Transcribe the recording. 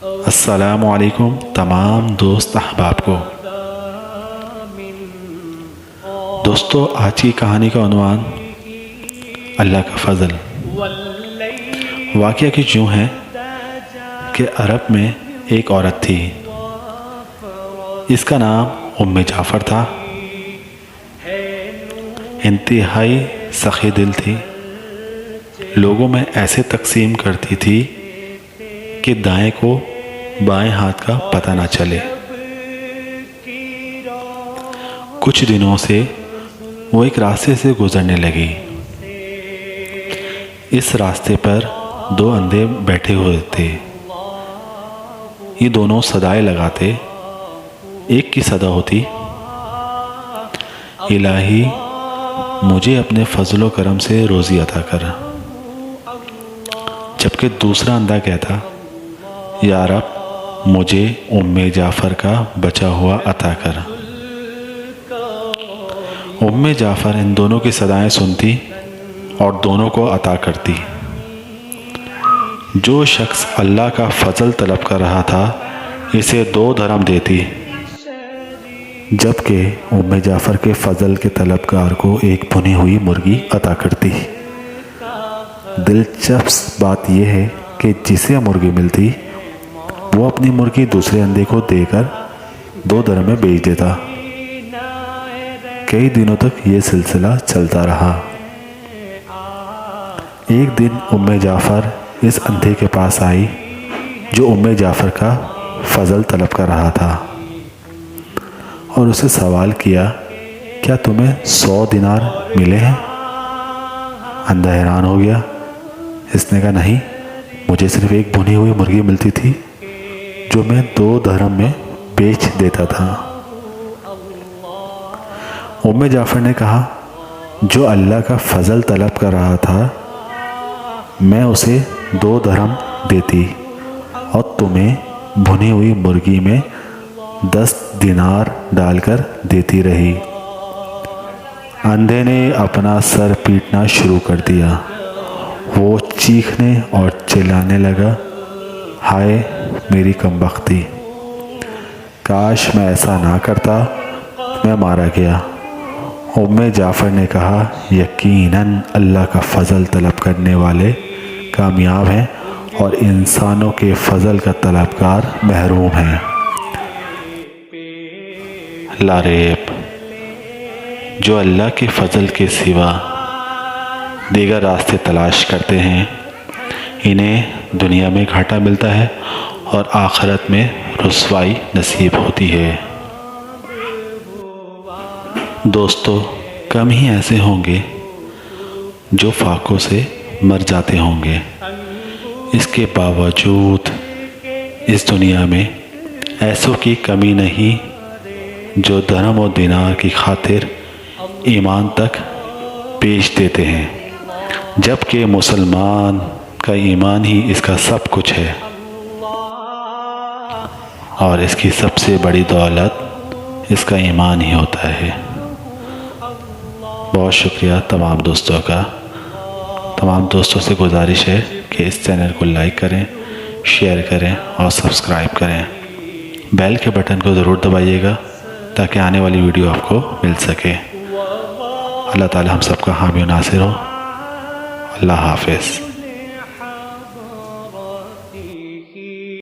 السلام علیکم تمام دوست احباب کو۔ دوستو، آج کی کہانی کا عنوان اللہ کا فضل۔ واقعہ کچھ یوں ہے کہ عرب میں ایک عورت تھی، اس کا نام ام جعفر تھا۔ انتہائی سخی دل تھی، لوگوں میں ایسے تقسیم کرتی تھی کہ دائیں کو بائیں ہاتھ کا پتہ نہ چلے۔ کچھ دنوں سے وہ ایک راستے سے گزرنے لگی۔ اس راستے پر دو اندھے بیٹھے ہوئے تھے۔ یہ دونوں صدائیں لگاتے۔ ایک کی صدا ہوتی، الہی مجھے اپنے فضل و کرم سے روزی عطا کر، جبکہ دوسرا اندھا کہتا، یا رب مجھے ام جعفر کا بچا ہوا عطا کر۔ ام جعفر ان دونوں کی صدائیں سنتی اور دونوں کو عطا کرتی۔ جو شخص اللہ کا فضل طلب کر رہا تھا اسے 2 درہم دیتی، جبکہ ام جعفر کے فضل کے طلبگار کو ایک بھنی ہوئی مرغی عطا کرتی۔ دلچسپ بات یہ ہے کہ جسے مرغی ملتی وہ اپنی مرغی دوسرے اندھے کو دے کر 2 درہم میں بیچ دیتا۔ کئی دنوں تک یہ سلسلہ چلتا رہا۔ ایک دن ام جعفر اس اندھے کے پاس آئی جو ام جعفر کا فضل طلب کر رہا تھا، اور اسے سوال کیا، کیا تمہیں 100 دینار ملے ہیں؟ اندھا حیران ہو گیا۔ اس نے کہا، نہیں، مجھے صرف ایک بھنی ہوئی مرغی ملتی تھی جو میں 2 درہم میں بیچ دیتا تھا۔ ام جعفر نے کہا، جو اللہ کا فضل طلب کر رہا تھا میں اسے 2 درہم دیتی اور تمہیں بھنی ہوئی مرغی میں 10 دینار ڈال کر دیتی رہی۔ اندھے نے اپنا سر پیٹنا شروع کر دیا۔ وہ چیخنے اور چلانے لگا، ہائے میری کمبختی، کاش میں ایسا نہ کرتا، میں مارا گیا۔ ام جعفر نے کہا، یقیناً اللہ کا فضل طلب کرنے والے کامیاب ہیں اور انسانوں کے فضل کا طلبگار محروم ہیں۔ لا ریب، جو اللہ کے فضل کے سوا دیگر راستے تلاش کرتے ہیں انہیں دنیا میں گھاٹا ملتا ہے اور آخرت میں رسوائی نصیب ہوتی ہے۔ دوستو، کم ہی ایسے ہوں گے جو فاقوں سے مر جاتے ہوں گے۔ اس کے باوجود اس دنیا میں ایسوں کی کمی نہیں جو درہم و دینار کی خاطر ایمان تک بیچ دیتے ہیں، جبکہ مسلمان کا ایمان ہی اس کا سب کچھ ہے، اور اس کی سب سے بڑی دولت اس کا ایمان ہی ہوتا ہے۔ بہت شکریہ تمام دوستوں کا۔ تمام دوستوں سے گزارش ہے کہ اس چینل کو لائک کریں، شیئر کریں اور سبسکرائب کریں۔ بیل کے بٹن کو ضرور دبائیے گا تاکہ آنے والی ویڈیو آپ کو مل سکے۔ اللہ تعالی ہم سب کا حامی و ناصر ہو۔ اللہ حافظ۔